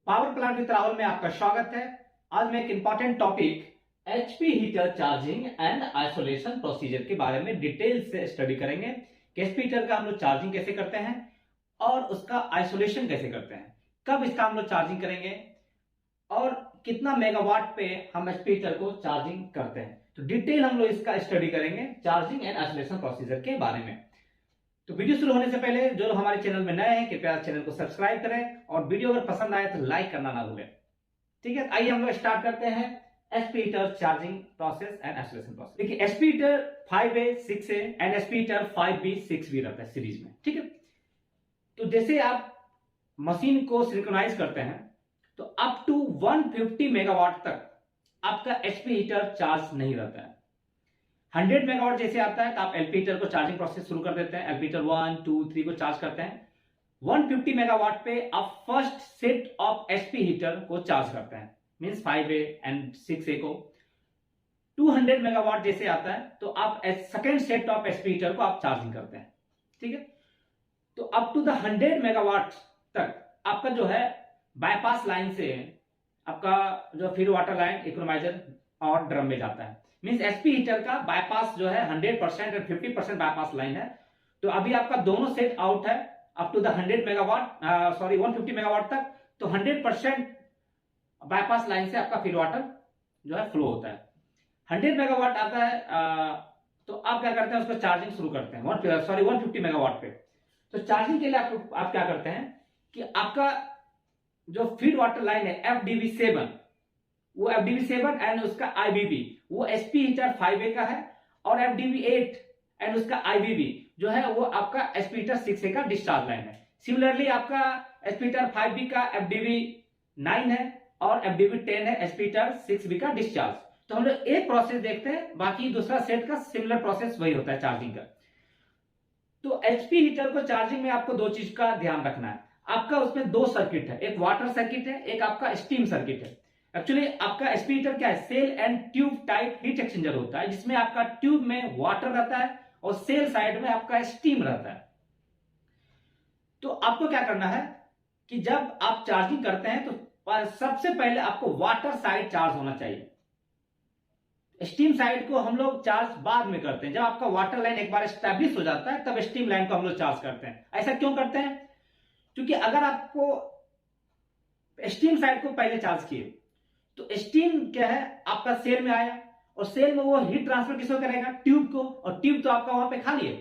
Power plant with Rahul में आपका स्वागत है। आज मैं एक important topic HP heater charging and isolation procedure के बारे में डिटेल से स्टडी करेंगे कि एचपी हीटर का हम लोग चार्जिंग कैसे करते हैं और उसका आइसोलेशन कैसे करते हैं, कब इसका हम लोग चार्जिंग करेंगे और कितना मेगावाट पे हम एचपी हीटर को चार्जिंग करते हैं। तो डिटेल हम लोग इसका स्टडी करेंगे चार्जिंग एंड आइसोलेशन प्रोसीजर के बारे में। तो वीडियो शुरू होने से पहले जो लोग हमारे चैनल में नए हैं कृपया चैनल को सब्सक्राइब करें और वीडियो अगर पसंद आए तो लाइक करना ना भूलें। ठीक है, आइए हम लोग स्टार्ट करते हैं HP heater charging process and isolation process. देखिए HP heater 5A 6A and HP heater 5B 6B रहता है सीरीज में। ठीक है, तो जैसे आप मशीन को सिंक्रोनाइज करते हैं तो अप टू 150 मेगावाट तक आपका एचपी हीटर चार्ज नहीं रहता है। 100 मेगावाट जैसे आता है तो आप एलपी हीटर को चार्जिंग प्रोसेस शुरू कर देते हैं, एलपी हीटर 1 2 3 को चार्ज करते हैं। 150 मेगावाट पे आप first set of HP heater को चार्ज करते हैं, मींस 5A एंड 6A को। 200 मेगावाट जैसे आता है तो आप second set of HP heater को आप चार्जिंग करते हैं। ठीक है, तो अप टू द 100 मेगावाट तक आपका जो है बाईपास लाइन से आपका जो फीड वाटर लाइन इकोनोमाइजर और ड्रम में जाता है। मींस एचपी हीटर का बाईपास जो है 100% और 50% बाईपास लाइन है। तो अभी आपका दोनों सेट आउट है up to the 100 megawatt 150 megawatt तक, तो 100% बाईपास लाइन से आपका फीड वाटर जो है फ्लो होता है। 100 मेगावाट आता है तो आप क्या करते हैं, उसको चार्जिंग शुरू करते हैं 150 मेगावाट पे। तो चार्जिंग के लिए आप क्या करते हैं कि आपका जो फीड वाटर लाइन है FDV7, वो FDV7 एंड उसका IBB वो एचपी हीटर 5A का है, और FDV8 एंड उसका IBB जो है वो आपका एचपी हीटर 6A का डिस्चार्ज लाइन है। सिमिलरली आपका एचपी हीटर 5B का FDV9 है और FDV10 है एचपी हीटर 6B का डिस्चार्ज। तो हम लोग एक प्रोसेस देखते हैं, बाकी दूसरा सेट का सिमिलर प्रोसेस वही होता है चार्जिंग का। तो एचपी हीटर को चार्जिंग में आपको दो चीज का ध्यान रखना है। आपका उसमें दो सर्किट है, एक वाटर सर्किट है, एक आपका स्टीम सर्किट है। एक्चुअली आपका एचपी हीटर क्या है, shell and tube type heat exchanger होता है, जिसमें आपका ट्यूब में वाटर रहता है और सेल साइड में आपका स्टीम रहता है। तो आपको क्या करना है कि जब आप चार्जिंग करते हैं तो सबसे पहले आपको वाटर साइड चार्ज होना चाहिए। स्टीम साइड को हम लोग चार्ज बाद में करते हैं, जब आपका वाटर लाइन एक बार एस्टैब्लिश हो जाता है तब स्टीम लाइन को हम लोग चार्ज करते हैं। ऐसा क्यों करते हैं, क्योंकि अगर आपको स्टीम साइड को पहले चार्ज किए तो स्टीम क्या है आपका सेल में आया और सेल में वो हीट ट्रांसफर किसको करेगा, ट्यूब को, और ट्यूब तो आपका वहां पे खाली है,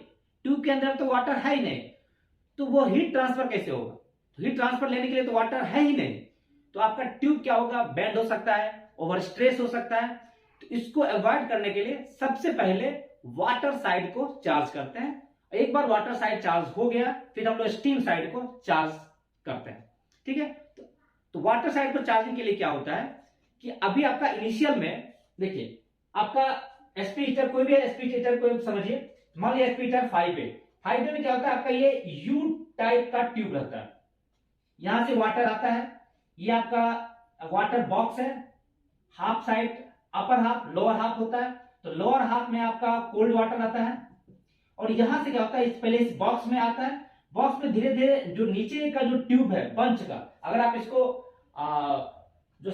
ट्यूब के अंदर तो वाटर है ही नहीं, तो वो हीट ट्रांसफर कैसे होगा। तो हीट ट्रांसफर लेने के लिए तो वाटर है ही नहीं, तो आपका ट्यूब क्या होगा, बेंड हो सकता है, ओवर स्ट्रेस हो सकता है। तो इसको अवॉइड करने के लिए सबसे पहले वाटर साइड को चार्ज करते हैं। एक बार वाटर साइड चार्ज हो गया फिर हम लोग स्टीम साइड को चार्ज करते हैं। ठीक है, तो वाटर साइड को चार्जिंग के लिए क्या होता है कि अभी आपका इनिशियल में देखिए आपका एचपी हीटर कोई भी एचपी हीटर को समझिए, मान लीजिए एचपी हीटर 5A में क्या होता है, आपका ये यू टाइप का ट्यूब रहता है, यहां से वाटर आता है, ये आपका वाटर बॉक्स है, half side upper half lower half होता है। तो लोअर हाफ में आपका कोल्ड वाटर आता है और यहां से क्या होता है पहले इस बॉक्स में आता है, बॉक्स में धीरे धीरे जो नीचे का जो ट्यूब है पंच का, अगर आप इसको जो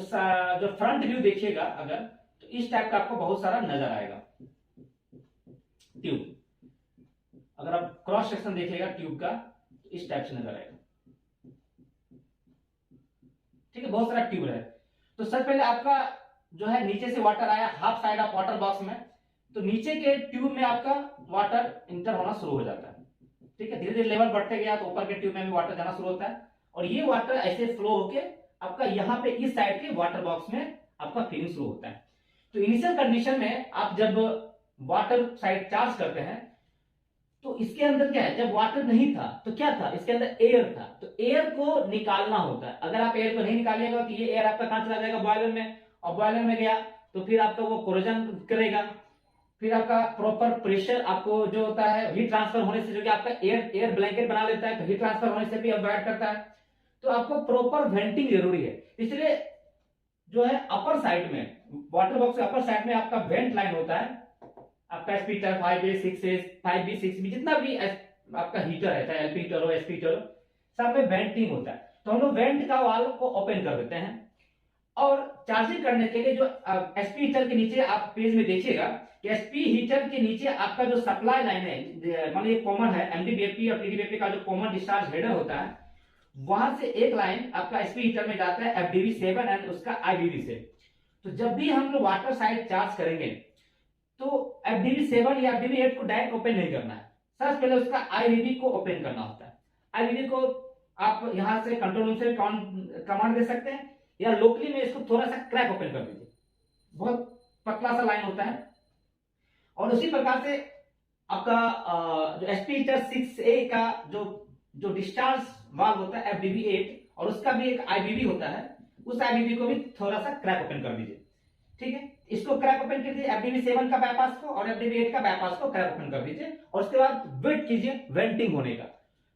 फ्रंट व्यू देखिएगा अगर, तो इस टाइप का आपको बहुत सारा नजर आएगा ट्यूब। अगर आप क्रॉस सेक्शन देखिएगा ट्यूब का तो इस टाइप से नजर आएगा। ठीक है, बहुत सारा ट्यूब है। तो सबसे पहले आपका जो है नीचे से वाटर आया half side of water box में, तो नीचे के ट्यूब में आपका वाटर इंटर होना शुरू हो जाता है। ठीक है, धीरे धीरे लेवल बढ़ते गया तो ऊपर के ट्यूब में भी वाटर जाना शुरू होता है और ये वाटर ऐसे फ्लो होके आपका यहां पे इस साइड के वाटर बॉक्स में आपका फिलिंग शुरू होता है। तो इनिशियल कंडीशन में आप जब वाटर साइड चार्ज करते हैं तो इसके अंदर क्या है, जब वाटर नहीं था तो क्या था, इसके अंदर एयर था, तो एयर को निकालना होता है। अगर आप एयर को नहीं निकालिएगा तो ये एयर आपका कहां चला जाएगा, बॉयलर में, और बॉयलर में गया तो फिर आपका वो कोरोजन करेगा, फिर आपका प्रॉपर प्रेशर आपको जो होता है हीट ट्रांसफर होने से, जो कि आपका एयर ब्लैंकेट बना लेता है, तो हीट ट्रांसफर होने से भी अवॉइड करता है। तो आपको प्रॉपर वेंटिंग जरूरी है, इसलिए जो है अपर साइड में वाटर बॉक्स के अपर साइड में आपका वेंट लाइन होता है। आपका HP heater 5A 6A 5B 6B जितना भी आपका हीटर है, चाहे एलपी हीटर हो एचपी हीटर हो, सब में वेंटिंग होता है। तो हम लोग वेंट का वाल्व को ओपन कर देते हैं। और चार्जिंग करने के लिए जो एसपी हीटर के नीचे आप पेज में देखिएगा कि एसपी हीटर के नीचे आपका जो सप्लाई लाइन है, मान लीजिए कॉमन है, एमडीबीएफपी और टीडीबीएफपी का जो कॉमन डिस्चार्ज हेडर होता है, वहां से एक लाइन आपका एसपी हीटर में जाता है FDV7 एंड उसका IBV से। तो जब भी हम लोग वाटर साइड चार्ज करेंगे तो FDV7 या FDV8 को डायरेक्ट ओपन नहीं करना है, सबसे पहले उसका IBV को ओपन करना होता है। IBV को आप यहां से कंट्रोल रूम से कमांड दे सकते हैं या लोकली में इसको थोड़ा सा क्रैक ओपन कर दीजिए, बहुत पतला सा लाइन होता है। और उसी प्रकार से आपका जो एसपी हीटर 6A का जो डिस्चार्ज वाल्व होता है FDV8 और उसका भी एक IBV होता है, उस IBV को भी थोड़ा सा क्रैक ओपन कर दीजिए। ठीक है, इसको क्रैक ओपन कीजिए, FDV7 का बाईपास को और FDV8 का बाईपास को क्रैक ओपन कर दीजिए और उसके बाद वेट कीजिए वेंटिंग होने का।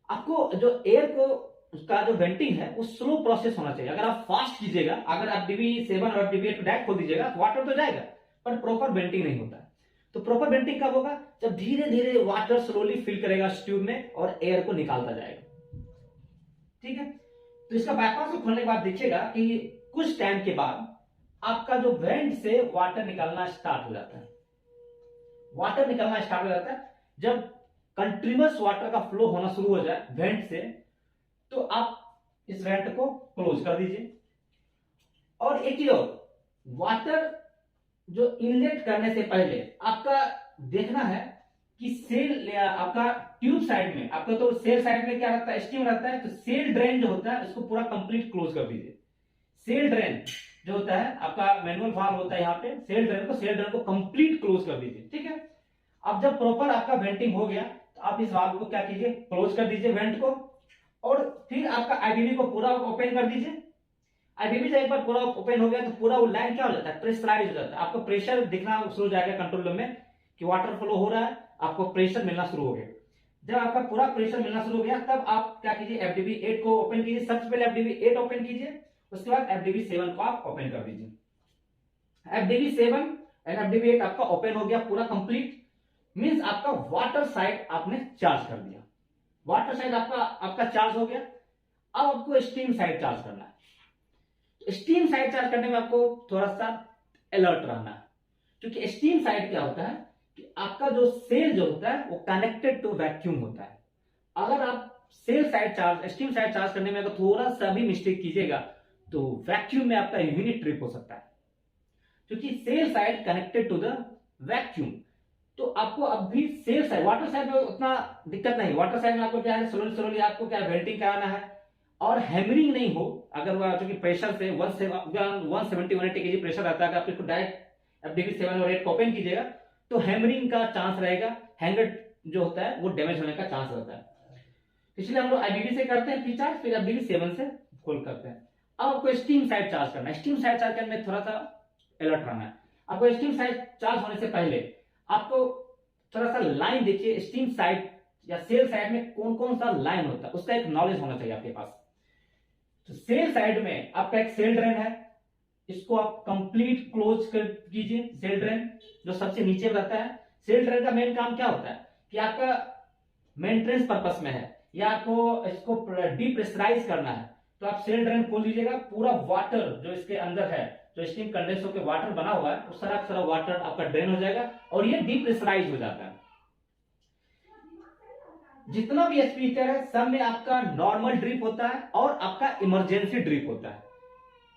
आपको जो एयर को उसका जो वेंटिंग है वो स्लो प्रोसेस होना चाहिए। अगर आप फास्ट कीजिएगा, अगर आप FDV7 और FDV8 को डायरेक्ट खोल दीजिएगा तो वाटर तो जाएगा पर प्रॉपर वेंटिंग नहीं होता है। तो प्रॉपर वेंटिंग कब होगा? जब धीरे धीरे वाटर स्लोली फिल करेगा ट्यूब में और एयर को निकालता जाएगा। ठीक है, तो इसका बाईपास को खोलने के बाद देखिएगा कि कुछ टाइम के बाद आपका जो वेंट से वाटर निकलना स्टार्ट हो जाता है। वाटर निकलना स्टार्ट हो जाता है जब कंटिन्यूअस वाटर का फ्लो होना शुरू हो जाए वेंट से, तो आप इस वेंट को क्लोज कर दीजिए। और एक चीज और, वाटर जो इनलेट करने से पहले आपका देखना है कि सेल आपका ट्यूब साइड में, आपका तो सेल साइड में क्या रहता है, स्टीम रहता है, तो सेल ड्रेन जो होता है उसको पूरा कंप्लीट क्लोज कर दीजिए। सेल ड्रेन जो होता है आपका मैनुअल वाल्व होता है यहाँ पे, सेल ड्रेन को कंप्लीट क्लोज कर दीजिए। ठीक है, अब जब प्रॉपर आपका वेंटिंग हो गया तो आप इस वाल्व को क्या कीजिए, क्लोज कर दीजिए वेंट को, और फिर आपका IBV को पूरा ओपन कर दीजिए। IBV जब एक बार पूरा ओपन हो गया तो पूरा वो लाइन क्या हो जाता है, प्रेशराइज हो जाता है। आपको प्रेशर दिखना शुरू हो जाएगा कंट्रोल रूम में कि वाटर फ्लो हो रहा है, आपको प्रेशर मिलना शुरू हो गया। जब आपका पूरा प्रेशर मिलना शुरू हो गया तब आप क्या कीजिए, FDV8 को ओपन कीजिए। सबसे पहले FDV8 ओपन कीजिए, उसके बाद FDV7 को आप ओपन कर दीजिए। FDV7 एंड FDV8 आपका ओपन हो गया पूरा कंप्लीट, मींस आपका वाटर साइड आपने चार्ज कर दिया। वाटर साइड आपका चार्ज हो गया। अब आपको स्टीम साइड चार्ज करना है। स्टीम साइड चार्ज करने में आपको थोड़ा सा अलर्ट रहना है, क्योंकि स्टीम साइड क्या होता है कि आपका जो सेल जो होता है वो कनेक्टेड टू वैक्यूम होता है। अगर आप स्टीम साइड चार्ज करने में अगर थोड़ा सा भी मिस्टेक कीजिएगा तो वैक्यूम में आपका यूनिट ट्रिप हो सकता है, क्योंकि shell side connected to the vacuum. तो आपको अब भी सेल साइड, वाटर साइड में उतना दिक्कत नहीं। वाटर साइड में आपको क्या है, स्लोली आपको क्या वेल्टिंग कराना है और हैमरिंग नहीं हो। अगर वो क्योंकि प्रेशर से 170-180 kg प्रेशर रहता है, अगर आप इसको डायरेक्ट FDV7 और 8 को ओपन कीजिएगा तो हैमरिंग का चांस रहेगा, हैंगर जो होता है वो डैमेज होने का चांस रहता है। इसलिए हम लोग IBV से करते हैं चार्ज, फिर FDV7 से खोल करते हैं। अब आपको स्टीम साइड चार्ज करना है। स्टीम साइड चार्ज करने में थोड़ा सा अलर्ट रहना है। आपको स्टीम साइड चार्ज होने से पहले आपको थोड़ा सा लाइन देखिए, स्टीम साइड या सेल साइड में कौन कौन सा लाइन होता है उसका एक नॉलेज होना चाहिए आपके पास। तो सेल साइड में आपका एक सेल ड्रेन है, इसको आप कंप्लीट क्लोज कर कीजिए। सेल ड्रेन जो सबसे नीचे रहता है, सेल ड्रेन का मेन काम क्या होता है कि आपका मेंटेनेंस पर्पस में है या आपको इसको डीप्रेशराइज करना है, तो आप सेल ड्रेन खोल लीजिएगा। पूरा वाटर जो इसके अंदर है, जो स्टीम कंडेंस होकर वाटर बना हुआ है, उस सारा वाटर आपका ड्रेन हो जाएगा और ये डीप्रेशराइज हो जाता है। जितना भी एसपी हीटर है सब में आपका नॉर्मल ड्रिप होता है और आपका इमरजेंसी ड्रिप होता है।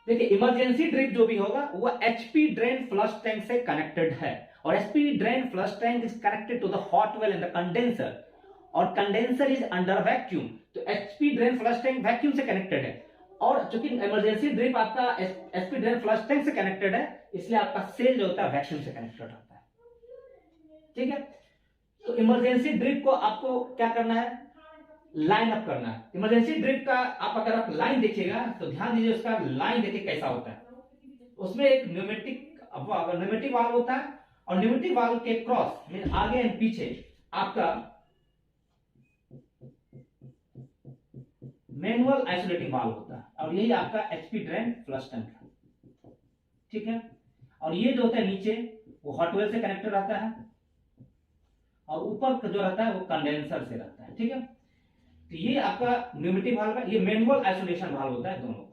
देखिए, इमरजेंसी ड्रिप जो भी होगा वो एचपी ड्रेन फ्लश टैंक से कनेक्टेड है, और HP drain flush tank is connected to the hot well and the condenser, और कंडेंसर इज अंडर वैक्यूम। तो HP drain flush tank vacuum से कनेक्टेड है, और चूंकि इमरजेंसी ड्रिप आपका एचपी ड्रेन फ्लश टैंक से कनेक्टेड है, इसलिए आपका सेल जो होता है वैक्यूम से कनेक्टेड रहता है। ठीक है, तो इमरजेंसी ड्रिप को आपको क्या करना है, लाइन अप करना है। इमरजेंसी ड्रिप का अगर आप लाइन देखिएगा तो ध्यान दीजिए, उसका लाइन देखिए कैसा होता है। उसमें एक न्यूमेटिक वाल्व होता है, और न्यूमेटिक वाल्व के क्रॉस आगे एंड पीछे आपका मैनुअल आइसोलेटिंग वाल्व होता है, और यही आपका एचपी ड्रेन फ्लश टैंक है। ठीक है, और ये जो होता है नीचे वो हॉट वेल से कनेक्टेड रहता है, और ऊपर जो रहता है वो कंडेंसर से रहता है। ठीक है, तो ये आपका न्यूमेटिक वाल्व है, ये मैनुअल आइसोलेशन वाल्व होता है दोनों।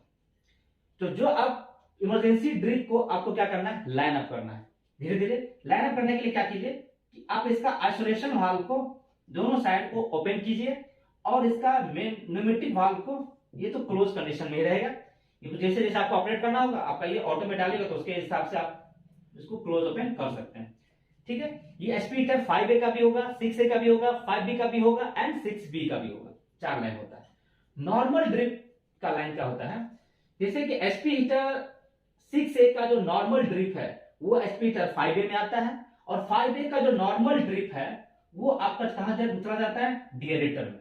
तो जो आप इमरजेंसी ड्रिप को आपको क्या करना है, लाइन अप करना है। धीरे धीरे लाइन अप करने के लिए क्या कीजिए कि आप इसका आइसोलेशन वाल्व को दोनों साइड को ओपन कीजिए और इसका मेन न्यूमेटिक वाल्व को ये तो क्लोज कंडीशन में ही रहेगा। जैसे जैसे आपको ऑपरेट करना होगा आपका ये ऑटोमेटिक डालेगा, तो उसके हिसाब से आप इसको क्लोज ओपन कर सकते हैं। ठीक है, ये एचपी हीटर 5A का भी होगा, 6A का भी होगा, 5B का भी होगा एंड 6B का भी होगा। 4 लाइन होता है। नॉर्मल ड्रिप का लाइन क्या होता है, जैसे कि एचपी हीटर 6A का जो नॉर्मल ड्रिप है वो एचपी हीटर 5A में आता है, और 5A का जो नॉर्मल ड्रिप है वो आपका कहां से चला जाता है, डिएरेटर में।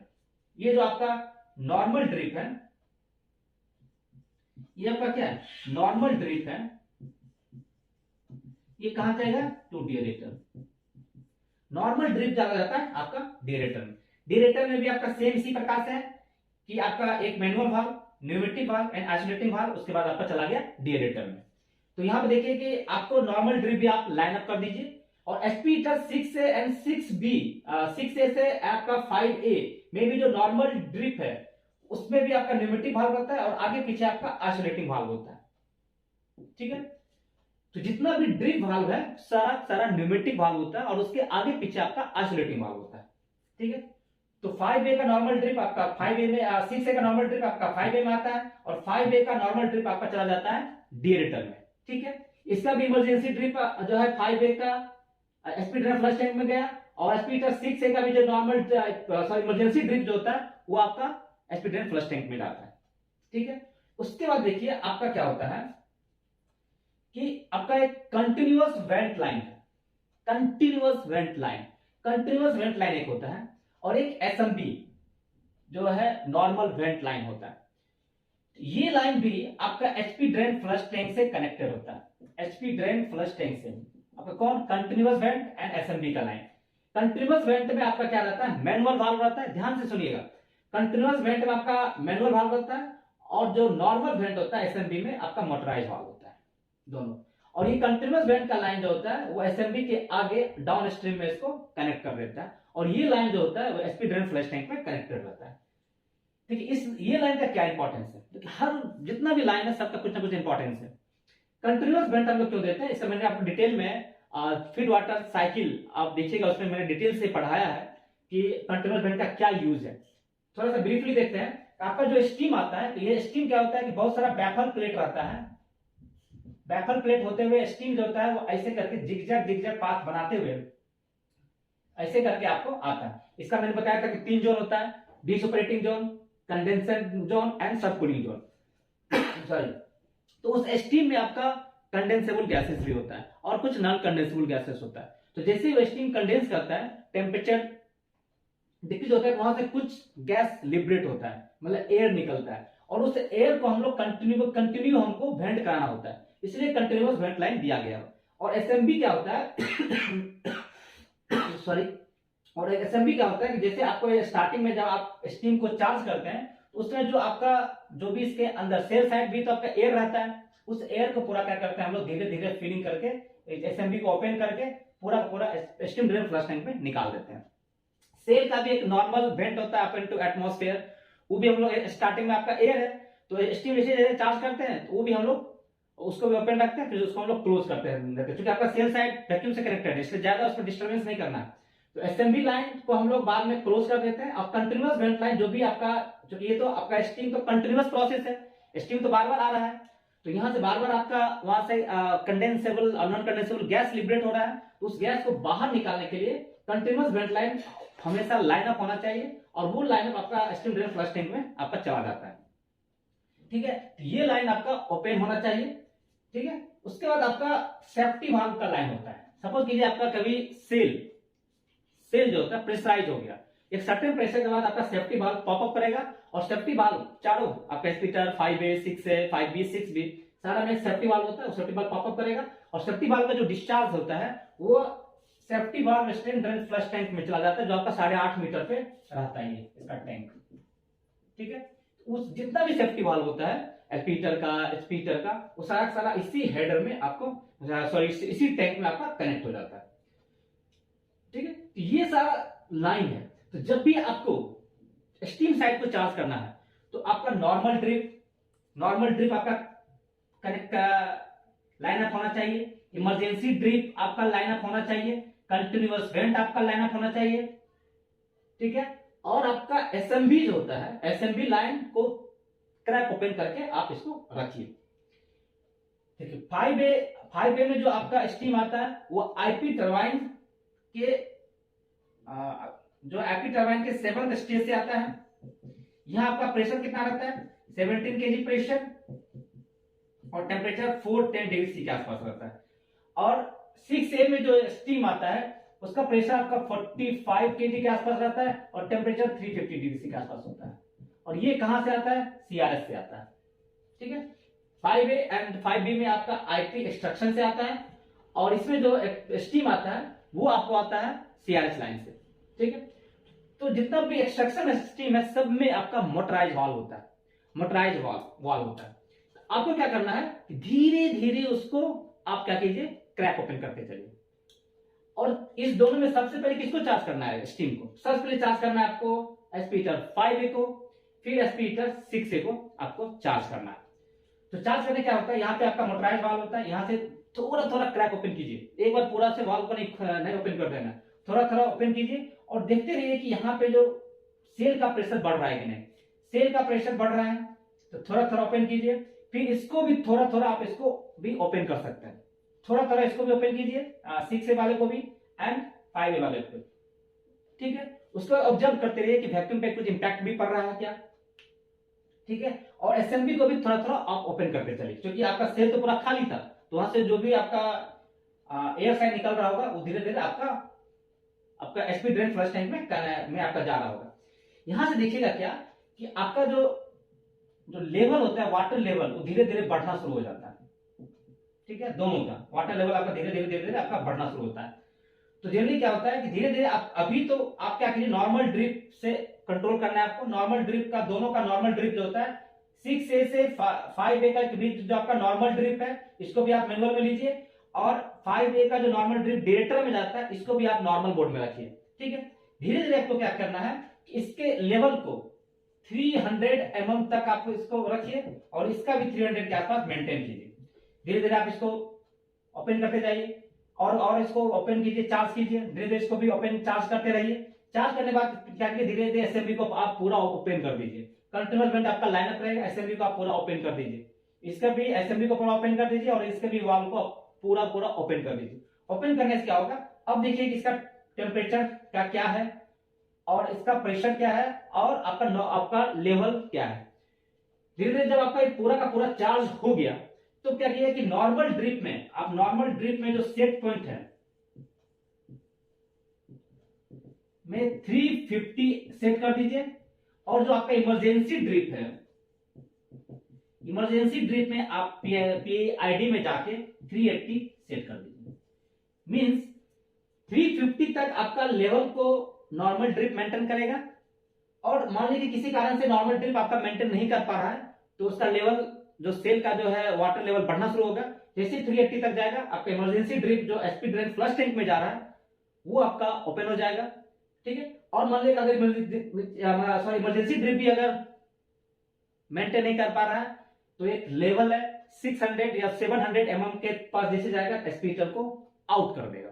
ये जो आपका नॉर्मल ड्रिप है, ये आपका क्या है, नॉर्मल ड्रिप है, ये कहां जाएगा, टू डिएरेटर। नॉर्मल ड्रिप चला जाता है आपका डिएरेटर में। डिएरेटर में भी आपका सेम इसी प्रकार से है कि आपका एक manual valve, pneumatic valve and isolating valve, उसके बाद आपका चला गया डिएरेटर में। तो यहां पे देखिए कि आपको नॉर्मल ड्रिप भी आप लाइन अप कर दीजिए, और HP heater 6A and 6B, 6A से आपका 5A में भी जो नॉर्मल ड्रिप है उसमें भी आपका न्यूमेटिक वाल्व होता है और आगे पीछे आपका आइसोलेटिंग वाल्व होता है। ठीक है, तो जितना भी ड्रिप वाल्व है सारा सारा न्यूमेटिक वाल्व होता है और उसके आगे पीछे आपका आइसोलेटिंग वाल्व होता है। ठीक है, तो 5A का नॉर्मल ड्रिप आपका 5A में, 6A का नॉर्मल ड्रिप आपका 5A में आता है, और 5A का नॉर्मल ड्रिप आपका चला जाता है डिएरेटर में। ठीक है, इसका भी इमरजेंसी ड्रिप जो है 5A का एचपी ड्रेन फ्लश टैंक में गया, और एचपी हीटर 6A का भी जो नॉर्मल इमरजेंसी ड्रिप जो होता है वो आपका एचपी ड्रेन फ्लश टैंक में जाता है। ठीक है, उसके बाद देखिए आपका क्या होता है कि आपका एक कंटिन्यूअस वेंट लाइन है। Continuous went line, continuous went line एक होता है, और एक एसएमबी जो है नॉर्मल वेंट लाइन होता है। ये लाइन भी आपका एचपी ड्रेन फ्लश टैंक से कनेक्टेड होता है। एचपी ड्रेन फ्लश टैंक से आपका कौन, कंटिन्यूअस वेंट एंड एसएमबी का लाइन। कंटिन्यूअस वेंट में आपका क्या रहता है, मैनुअल वाल्व रहता है। ध्यान से सुनिएगा, कंटिन्यूअस वेंट में आपका मैनुअल वाल्व रहता है, और जो नॉर्मल वेंट होता है एसएमबी में आपका मोटराइज वाल्व होता है, दोनों। और ये कंटिन्यूअस वेंट का लाइन जो होता है वो एसएमबी के आगे डाउन स्ट्रीम में इसको कनेक्ट कर देता है, और ये लाइन जो होता है वो एचपी ड्रेन फ्लश टैंक में कनेक्टेड रहता है। ठीक है, इस ये लाइन का क्या इंपॉर्टेंस है, तो हर जितना भी लाइन है सबका कुछ ना कुछ इंपॉर्टेंस है। कंटिन्यूअस वेंट हम लोग क्यों देते हैं, इससे मैंने आपको डिटेल में फीड वाटर साइकिल आप देखिएगा, उसमें मैंने डिटेल से पढ़ाया है कि कंटिन्यूअस वेंट का क्या यूज है। थोड़ा सा ब्रीफली देखते हैं। आपका जो स्टीम आता है, तो ये स्टीम क्या होता है कि बहुत सारा बैफल प्लेट रहता है। बैफल प्लेट होते हुए स्टीम जो होता है वो ऐसे करके जिगजैग पाथ बनाते हुए ऐसे करके आपको आता है। इसका मैंने बताया था कि 3 जोन होता है, desuperheating zone, condenser zone and subcooling zone. Sorry, तो उस स्टीम में आपका कंडेंसेबल गैसेस भी होता है और कुछ नॉन कंडेंसेबल गैसेस होता है। तो जैसे वो स्टीम कंडेंस करता है, टेम्परेचर डिक्रीज होता है, वहां से कुछ गैस लिबरेट होता है, मतलब एयर निकलता है, और उस एयर को हम लोग कंटिन्यू हमको वेंट कराना होता है, इसलिए कंटिन्यूअस वेंट लाइन दिया गया। और एसएमबी क्या होता है सॉरी, और एसएमबी क्या होता है कि जैसे आपको स्टार्टिंग में जब आप स्टीम को चार्ज करते हैं तो उसमें जो आपका जो भी इसके अंदर सेल साइड भी तो आपका एयर रहता है, उस एयर को पूरा क्या करते हैं हम लोग धीरे धीरे फिलिंग करके एसएमबी को ओपन करके पूरा पूरा स्टीम ड्रेन फ्लश टैंक में निकाल देते हैं। सेल का भी एक नॉर्मल वेंट होता है अप इनटू एटमॉस्फेयर, वो भी हम लोग स्टार्टिंग में आपका एयर है, तो स्टीम जैसे चार्ज करते हैं तो वो भी हम लोग उसको भी ओपन रखते हैं, फिर उसको हम लोग क्लोज करते हैं, क्योंकि आपका सेल साइड वैक्यूम से कनेक्टेड है, इसलिए ज्यादा उसमें डिस्टर्बेंस नहीं करना है। तो एसएमबी लाइन को हम लोग बाद में क्लोज कर देते हैं। और कंटिन्यूअस वेंट लाइन जो भी आपका, जो ये तो आपका स्टीम तो कंटिन्यूअस प्रोसेस है, स्टीम तो बार बार आ रहा है, तो यहां से बार बार आपका वहां से कंडेंसेबल और नॉन कंडेंसेबल गैस लिबरेट हो रहा है, तो उस गैस को बाहर निकालने के लिए कंटिन्यूअस वेंट लाइन हमेशा लाइन अप होना चाहिए, और वो लाइन अप आपका स्टीम ड्रेन फ्लश टैंक में आपका चला जाता है। ठीक है, तो ये लाइन आपका ओपन होना चाहिए। ठीक है, उसके बाद आपका सेफ्टी वाल्व का लाइन होता है। सपोज कीजिए आपका कभी सेल जो होता है प्रेशराइज हो गया, एक सर्टेन प्रेशर के बाद आपका सेफ्टी वाल्व पॉपअप करेगा, और सेफ्टी वाल्व चारों आपका स्पीटर 5A 6A 5B 6B सारा में सेफ्टी वाल्व होता है, वो सेफ्टी वाल्व पॉपअप करेगा, और सेफ्टी वाल्व का जो डिस्चार्ज होता है वो safety valve steam drain flush tank में चला जाता है, जो आपका 8.5 मीटर पे रहता है इसका टैंक। ठीक है, उस जितना भी सेफ्टी वाल्व होता है स्पीटर का वो सारा इसी हेडर में आपको, सॉरी इसी टैंक में आपका कनेक्ट हो जाता है। ठीक है, तो ये सारा लाइन है। तो जब भी आपको स्टीम साइड को चार्ज करना है तो आपका नॉर्मल ड्रिप आपका कनेक्ट लाइनअप होना चाहिए, इमरजेंसी ड्रिप आपका लाइनअप होना चाहिए, कंटिन्यूअस वेंट आपका लाइनअप होना चाहिए, ठीक है। और आपका एसएमबी जो होता है, एसएमबी लाइन को क्रैक ओपन करके आप इसको रखिए। देखिए 5A में जो आपका स्टीम आता है वो आईपी टरबाइन के सेवंथ स्टेज से आता है। यहां आपका प्रेशर कितना रहता है, 17 केजी प्रेशर और टेम्परेचर 410 डिग्री सी के आसपास रहता है। और 6A में जो स्टीम आता है उसका प्रेशर आपका 45 केजी के आसपास रहता है और टेम्परेचर 350 डिग्री सी के आसपास होता है। और ये कहां से आता है, सीआरएस से आता है, ठीक है। 5A एंड 5B में आपका आईपी एक्सट्रैक्शन से आता है और इसमें जो स्टीम आता है वो आपको आता है सीआरएस लाइन से, ठीक है। तो जितना भी एक्सट्रैक्शन स्टीम है सब में आपका मोटराइज वाल्व होता है, मोटराइज वाल्व होता है। आपको क्या करना है, धीरे धीरे उसको आप क्या कीजिए, क्रैक ओपन करते चलिए। और इस दोनों में सबसे पहले किसको चार्ज करना है, स्टीम को। सबसे पहले चार्ज करना है आपको एस्पीटर 5A को, फिर एस्पीटर 6A को आपको चार्ज करना है। तो चार्ज करने क्या होता है, यहाँ पे आपका मोटराइज वाल्व होता है, यहाँ से थोड़ा थोड़ा क्रैक ओपन कीजिए, एक बार पूरा से वाल्व को नहीं ओपन कर देना, थोड़ा थोड़ा ओपन कीजिए और देखते रहिए कि यहाँ पे जो सेल का प्रेशर बढ़ रहा है कि नहीं। सेल का प्रेशर बढ़ रहा है तो थोड़ा थोड़ा ओपन कीजिए, फिर इसको भी थोड़ा थोड़ा आप इसको भी ओपन कर सकते हैं, थोड़ा थोड़ा इसको भी ओपन कीजिए, 6A वाले को भी एंड 5A वाले को, ठीक है। उसको ऑब्जर्व करते रहिए कि वैक्यूम पे कुछ इंपैक्ट भी पड़ रहा है क्या, ठीक है। और एसएमबी को भी थोड़ा थोड़ा आप ओपन करते चलिए, क्योंकि आपका सेल तो पूरा खाली था, तो वहां से जो भी आपका एयर साइड निकल रहा होगा वो धीरे धीरे आपका एसपी ड्रेन फ्लश टैंक में आपका जा रहा होगा। यहां से देखिएगा क्या कि आपका जो लेवल होता है, वाटर लेवल, वो धीरे धीरे बढ़ना शुरू हो जाता है, ठीक है। दोनों का वाटर लेवल आपका धीरे धीरे आपका बढ़ना शुरू होता है। तो जनरली क्या होता है कि धीरे धीरे आप अभी तो आप क्या कीजिए, नॉर्मल ड्रिप से कंट्रोल करना है आपको। नॉर्मल ड्रिप का, दोनों का नॉर्मल ड्रिप जो होता है 6A से 5A का बीच जो आपका नॉर्मल ड्रिप है, इसको भी आप मैनुअल में लीजिए। और 5A का जो नॉर्मल ड्रिप डायरेक्टर में जाता है, इसको भी आप नॉर्मल मोड में रखिए, ठीक है। धीरे धीरे आपको क्या करना है कि इसके लेवल को 300 mm तक आप इसको रखिए और इसका भी 300 के आसपास मेंटेन कीजिए। धीरे धीरे आप इसको ओपन करते जाइए और इसको ओपन कीजिए, चार्ज कीजिए, धीरे धीरे इसको भी ओपन चार्ज करते रहिए। चार्ज करने के बाद क्या कीजिए, धीरे धीरे एसएमबी को आप पूरा ओपन कर दीजिए। कंटिन्यूअस वेंट आपका लाइनअप रहेगा, एसएमबी को आप पूरा ओपन कर दीजिए, इसका भी एसएमबी को पूरा ओपन कर दीजिए और इसके भी वाल्व को पूरा ओपन कर दीजिए। ओपन करने से क्या होगा, अब देखिए कि इसका टेम्परेचर का क्या है और इसका प्रेशर क्या है और आपका लेवल क्या है। धीरे धीरे जब आपका पूरा का पूरा चार्ज हो गया तो क्या किया कि नॉर्मल ड्रिप में जो सेट पॉइंट है में 350 सेट कर दीजिए। और जो आपका इमरजेंसी ड्रिप में आप पीआईडी में जाके 380 सेट कर दीजिए। मींस 350 तक आपका लेवल को नॉर्मल ड्रिप मेंटेन करेगा। और मान लीजिए किसी कारण से नॉर्मल ड्रिप आपका मेंटेन नहीं कर पा रहा है तो उसका लेवल, जो सेल का जो है वाटर लेवल बढ़ना शुरू होगा। जैसे 380 तक जाएगा, आपका इमरजेंसी ड्रिप जो एसपी ड्रेन फ्लश टैंक में जा रहा है वो आपका ओपन हो जाएगा, ठीक है। और मान लीजिए अगर इमरजेंसी ड्रिप भी अगर मेंटेन नहीं कर पा रहा है तो एक लेवल है 600 या 700 mm के पास जैसे जाएगा, एस्पीटर को आउट कर देगा।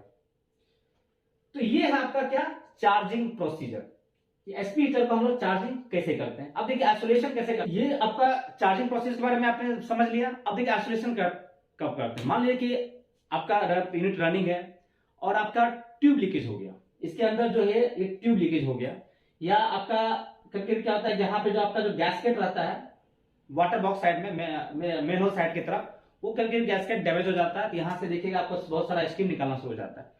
तो ये है आपका क्या, चार्जिंग प्रोसीजर। एसपी हीटर को हम लोग चार्जिंग कैसे करते हैं। अब देखिए आइसोलेशन कैसे करते हैं। ये आपका चार्जिंग प्रोसेस के बारे में आपने समझ लिया। अब देखिए आइसोलेशन कब करते हैं। मान लीजिए कि आपका यूनिट रनिंग है और आपका ट्यूब लीकेज हो गया, इसके अंदर जो है एक ट्यूब लीकेज हो गया, या आपका कभी क्या होता है जहां पे जो आपका जो गैसकेट रहता है वाटर बॉक्स साइड में मेन होल साइड की तरफ, वो कभी गैसकेट डैमेज हो जाता है तो यहां से देखिएगा आपको बहुत सारा स्टीम निकलना शुरू हो जाता है।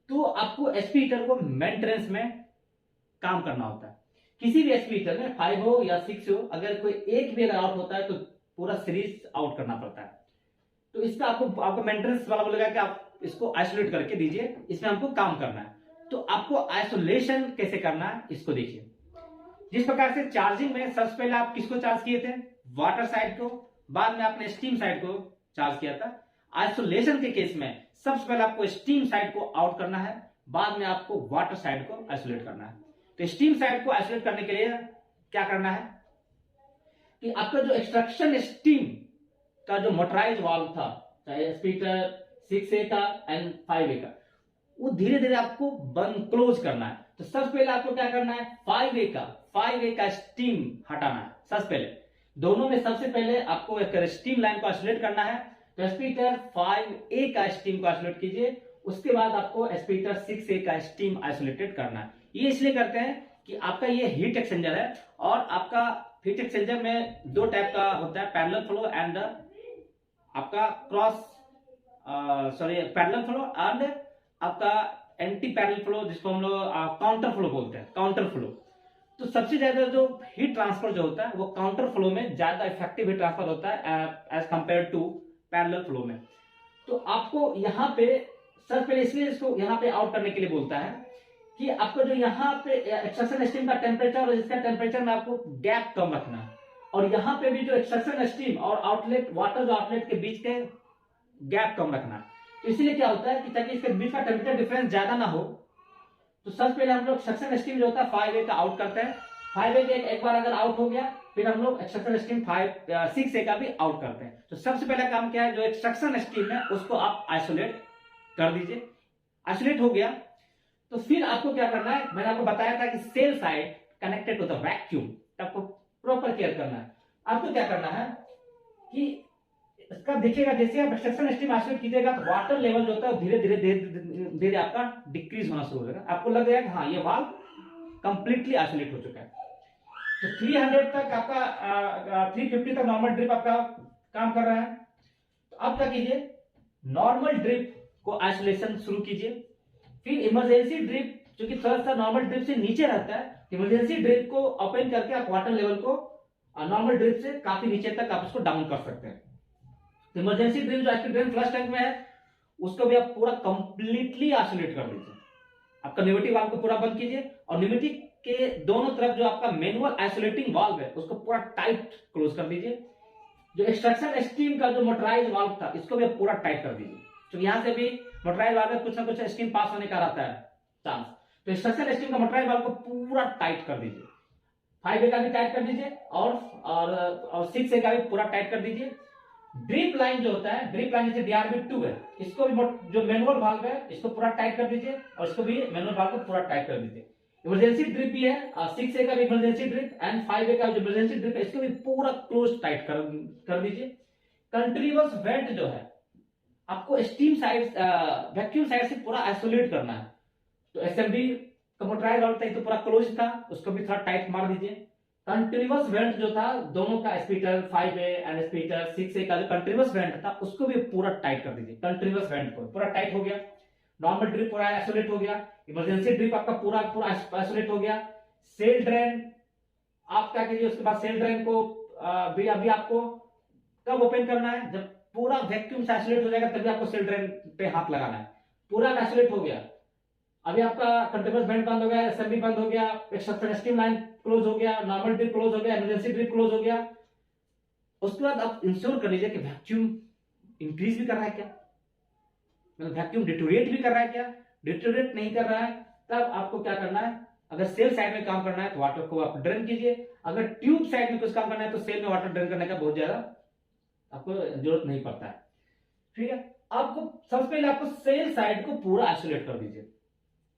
तो आपको एसपी हीटर को मेंटेनेंस में काम करना होता है। किसी भी एसपी हीटर में 5 हो या 6 हो, अगर कोई एक भी अगर आउट होता है तो पूरा सीरीज आउट करना पड़ता है। तो इसका आपको मेंटेनेंस वाला बोलेगा कि आप इसको आइसोलेट करके दीजिए, इसमें हमको काम करना है। तो आपको आइसोलेशन कैसे करना है इसको देखिए। जिस प्रकार से चार्जिंग में सबसे पहले आप किसको चार्ज किए थे, वाटर साइड को, बाद में आपने स्टीम साइड को चार्ज किया था। आइसोलेशन के केस में सबसे पहले आपको स्टीम साइड को आउट करना है, बाद में आपको वाटर साइड को आइसोलेट करना है। तो स्टीम साइड को आइसोलेट करने के लिए क्या करना है कि आपका जो एक्सट्रैक्शन स्टीम का जो मोटराइज वाल्व था, चाहे स्पीटर 6A का एंड 5A का, वो धीरे धीरे आपको बंद क्लोज करना है। तो सबसे पहले आपको क्या करना है, 5A का स्टीम हटाना है। सबसे पहले दोनों में सबसे पहले आपको एक स्टीम लाइन को आइसोलेट करना है। तो स्पीटर 5A का स्टीम को आइसोलेट कीजिए, उसके बाद आपको स्पीटर 6A का स्टीम आइसोलेटेड करना है। ये इसलिए करते हैं कि आपका ये हीट एक्सचेंजर है, और आपका हीट एक्सचेंजर में दो टाइप का होता है, पैरेलल फ्लो एंड आपका पैरेलल फ्लो एंड आपका एंटी पैरेलल फ्लो, जिसको हम लोग काउंटर फ्लो बोलते हैं, काउंटर फ्लो। तो सबसे ज्यादा जो हीट ट्रांसफर जो होता है वो काउंटर फ्लो में ज्यादा इफेक्टिव हीट ट्रांसफर होता है as compare to parallel flow में। तो आपको यहाँ पे सबसे पहले इसलिए इसको यहाँ पे आउट करने के लिए बोलता है कि आपको जो यहाँ पे एक्सट्रैक्शन स्टीम का टेम्परेचर और इसका टेम्परेचर में आपको गैप कम रखना है, और यहाँ पे भी जो एक्सट्रैक्शन स्टीम और आउटलेट वाटर जो आउटलेट के बीच के गैप कम रखना है। तो इसलिए क्या होता है कि ताकि इसके बीच का टेम्परेचर डिफरेंस ज्यादा ना हो, तो सबसे पहले हम लोग एक्सट्रैक्शन स्टीम जो होता है 5A का आउट करते हैं। 5A का एक बार अगर आउट हो गया, फिर हम लोग एक्सट्रैक्शन स्टीम 6A का भी आउट करते हैं। तो सबसे पहला काम क्या है, जो एक्सट्रैक्शन स्टीम है उसको आप आइसोलेट कर दीजिए। आइसोलेट हो गया तो फिर आपको क्या करना है, मैंने आपको बताया था कि shell side connected to the vacuum, आपको प्रॉपर केयर करना है। आपको क्या करना है कि इसका देखिएगा, जैसे आप एक्सट्रैक्शन स्टीम आइसोलेट कीजिएगा तो वाटर लेवल जो होता है धीरे धीरे धीरे आपका डिक्रीज होना शुरू हो जाएगा। आपको लग जाएगा कि हाँ ये वाल्व कंप्लीटली आइसोलेट हो चुका है। तो 300 तक आपका 350 तक नॉर्मल ड्रिप आपका काम कर रहा है। तो अब क्या कीजिए, नॉर्मल ड्रिप को आइसोलेशन शुरू कीजिए। फिर इमरजेंसी ड्रिप, जो कि थोड़ा सा नॉर्मल ड्रिप से नीचे रहता है, इमरजेंसी ड्रिप को ओपन करके आप वाटर लेवल को नॉर्मल ड्रिप से काफी नीचे तक आप उसको डाउन कर सकते हैं। इमरजेंसी ड्रिप जो आपकी ड्रेन फ्लश टैंक में है उसको भी आप पूरा कंप्लीटली आइसोलेट कर दीजिए। आपका न्यूमेटिक वाल्व को पूरा बंद कीजिए, और न्यूमेटिक के दोनों तरफ जो आपका मैनुअल आइसोलेटिंग वाल्व है उसको पूरा टाइट क्लोज कर दीजिए। जो एक्सट्रैक्शन स्टीम का जो मोटराइज वाल्व था इसको भी आप पूरा टाइट कर दीजिए, क्योंकि यहां से भी मोटराइज वाल्व में कुछ ना कुछ स्टीम पास होने का रहता है चांस। तो एक्सट्रैक्शन स्टीम का मोटराइज वाल्व को पूरा टाइट कर दीजिए। 5A का भी टाइट कर दीजिए, और 6A का भी पूरा टाइट कर दीजिए। ड्रिप लाइन जो होता है, ड्रिप लाइन जैसे DRB2 है, इसको भी जो मैनुअल वाल्व है इसको पूरा टाइट कर दीजिए, और इसको भी मैनुअल वाल्व को पूरा टाइट कर दीजिए। इमरजेंसी ड्रिप भी है, 6A का भी इमरजेंसी ड्रिप एंड 5A का जो इमरजेंसी ड्रिप है इसको भी पूरा क्लोज टाइट कर दीजिए। कंटिन्यूअस वेंट जो है आपको स्टीम साइड वैक्यूम साइड से पूरा आइसोलेट करना है। तो SMB का मोटराइज वाल्व था तो पूरा क्लोज था, उसको भी थोड़ा टाइट मार दीजिए। कंटिन्यूअस वेंट जो था दोनों का, स्पीटर 5A एंड स्पीटर 6A का जो कंटिन्यूअस वेंट था उसको भी पूरा टाइट कर दीजिए। कंटिन्यूअस वेंट को पूरा टाइट हो गया। नॉर्मल ड्रिप पूरा आइसोलेट हो गया। इमरजेंसी ड्रिप आपका पूरा पूरा आइसोलेट हो गया। सेल ड्रेन आप क्या कीजिए, उसके बाद सेल ड्रेन को भी अभी आपको कब ओपन करना है, जब पूरा वैक्यूम से आइसोलेट हो जाएगा तभी आपको सेल ड्रेन पे हाथ लगाना है। पूरा आइसोलेट हो गया, अभी आपका कंटिन्यूअस वेंट बंद हो गया, SMB बंद हो गया, एक्सट्रैक्शन स्टीम लाइन क्लोज हो गया, नॉर्मल ड्रिप क्लोज हो गया, इमरजेंसी ड्रिप क्लोज हो गया। उसके बाद आप इंश्योर कर लीजिए कि वैक्यूम इंक्रीज भी कर रहा है क्या, मतलब वैक्यूम डिटोरेट भी कर रहा है क्या। डिटोरेट नहीं कर रहा है तब आपको क्या करना है, अगर सेल साइड में काम करना है तो वाटर को आप ड्रेन कीजिए। अगर ट्यूब साइड में कुछ काम करना है तो सेल में वाटर ड्रेन करने का बहुत ज्यादा आपको जरूरत नहीं पड़ता है। ठीक है, आपको सबसे पहले आपको सेल साइड को पूरा आइसोलेट कर दीजिए।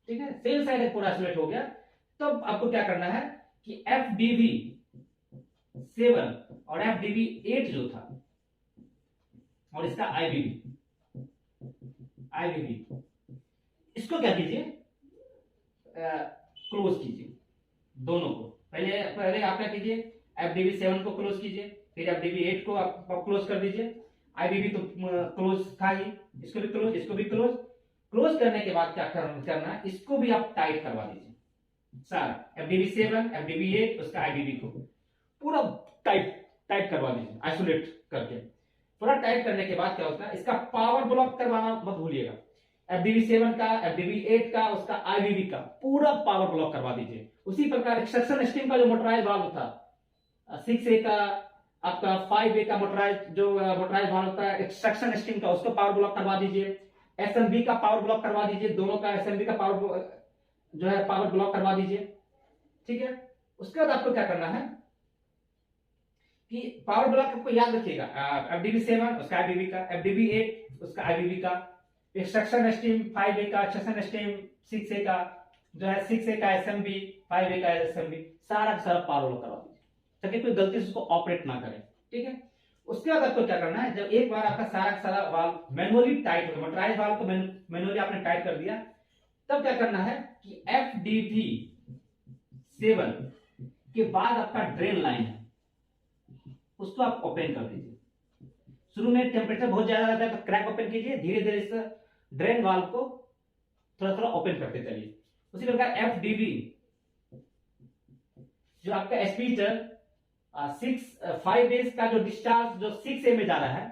ठीक है, सेल साइड पूरा आइसोलेट हो गया, तब आपको क्या करना है कि FDV7 और FDV8 जो था और इसका IBB इसको क्या कीजिए, क्लोज कीजिए दोनों को। पहले आप क्या कीजिए, FDV7 को क्लोज कीजिए, फिर FDV8 को आप क्लोज कर दीजिए। IBB तो क्लोज था ही, इसको भी क्लोज, इसको भी क्लोज। क्लोज करने के बाद क्या करना है, इसको भी आप टाइट करवा दीजिए सारा, FDV7 FDV8 उसका IBB को पूरा टाइट करवा दीजिए आइसोलेट करके। पूरा टाइट करने के बाद क्या होता है, इसका पावर ब्लॉक करवाना मत भूलिएगा। FDV7 का, FDV8 का, उसका IBB का पूरा पावर ब्लॉक करवा दीजिए। उसी प्रकार एक्सट्रैक्शन स्टीम का जो मोटराइज वाल्व था 6A का, आपका 5A का मोटराइज वाल्व था एक्सट्रैक्शन स्टीम का, उसको पावर ब्लॉक करवा दीजिए। SMB का पावर ब्लॉक करवा दीजिए, दोनों का SMB का पावर जो है पावर ब्लॉक करवा दीजिए। ठीक है। उसके बाद आपको क्या करना है कि पावर ब्लॉक आपको याद रखिएगा, FDB7 उसका IBB का, FDB8 उसका IBB का, एक्सट्रैक्शन स्ट्रीम 5A का, एक्सट्रैक्शन स्ट्रीम 6A का, जो है 6A का SMB, 5A का SMB, सारा का सारा पावर ब्लॉक करवा दीजिए ताकि कोई गलती से उसको ऑपरेट ना करे। ठीक है। उसके बाद आपको क्या करना है, जब एक बार आपका सारा का सारा वाल्व मैनुअली टाइट हो, मोटराइज वाल्व को मैनुअली आपने टाइट कर दिया, तब क्या करना है कि FDB7 के बाद आपका ड्रेन लाइन है उसको आप ओपन कर दीजिए। शुरू में टेम्परेचर बहुत ज्यादा रहता है तो क्रैक ओपन कीजिए, धीरे धीरे इस ड्रेन वाल्व को थोड़ा थोड़ा ओपन करते चलिए। उसी प्रकार FDB जो आपका एस्पीटर 5 का जो डिस्चार्ज जो 6A में जा रहा है,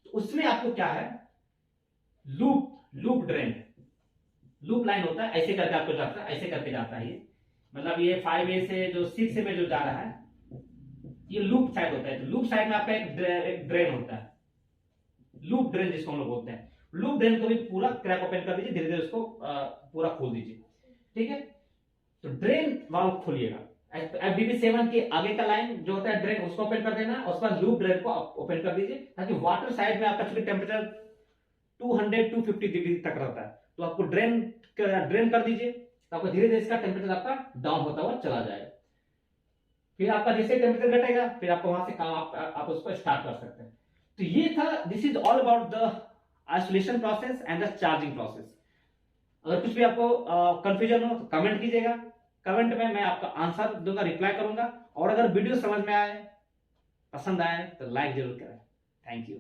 तो उसमें आपको क्या है, लूप ड्रेन, लूप लाइन होता है, ऐसे करके आपको जाता है, ऐसे करके जाता है। ये मतलब ये 5A से जो 6A में जो जा रहा है ये लूप साइड होता है। तो लूप साइड में आपका एक ड्रेन होता है, लूप ड्रेन जिसको हम लोग बोलते हैं। लूप ड्रेन को भी पूरा क्रैक ओपन कर दीजिए, धीरे धीरे उसको पूरा खोल दीजिए। ठीक है। तो ड्रेन वाल्व खोलिएगा, FDB7 के आगे का लाइन जो होता है ड्रेन उसको ओपन कर देना, और उसके बाद लूप ड्रेन को ओपन कर दीजिए ताकि वाटर साइड में आपका चूंकि टेम्परेचर 200-250 डिग्री तक रहता है, तो आपको ड्रेन कर दीजिए, तो आपको धीरे धीरे इसका टेम्परेचर आपका डाउन होता हुआ चला जाएगा। फिर आपका जैसे टेम्परेचर घटेगा फिर आपको वहां से काम आप उसको स्टार्ट कर सकते हैं। तो ये था, this is all about the isolation process and the charging process. अगर कुछ भी आपको कंफ्यूजन हो तो कमेंट कीजिएगा, कमेंट में मैं आपका आंसर दूंगा, रिप्लाई करूंगा। और अगर वीडियो समझ में आए, पसंद आए तो लाइक जरूर करें। Thank you.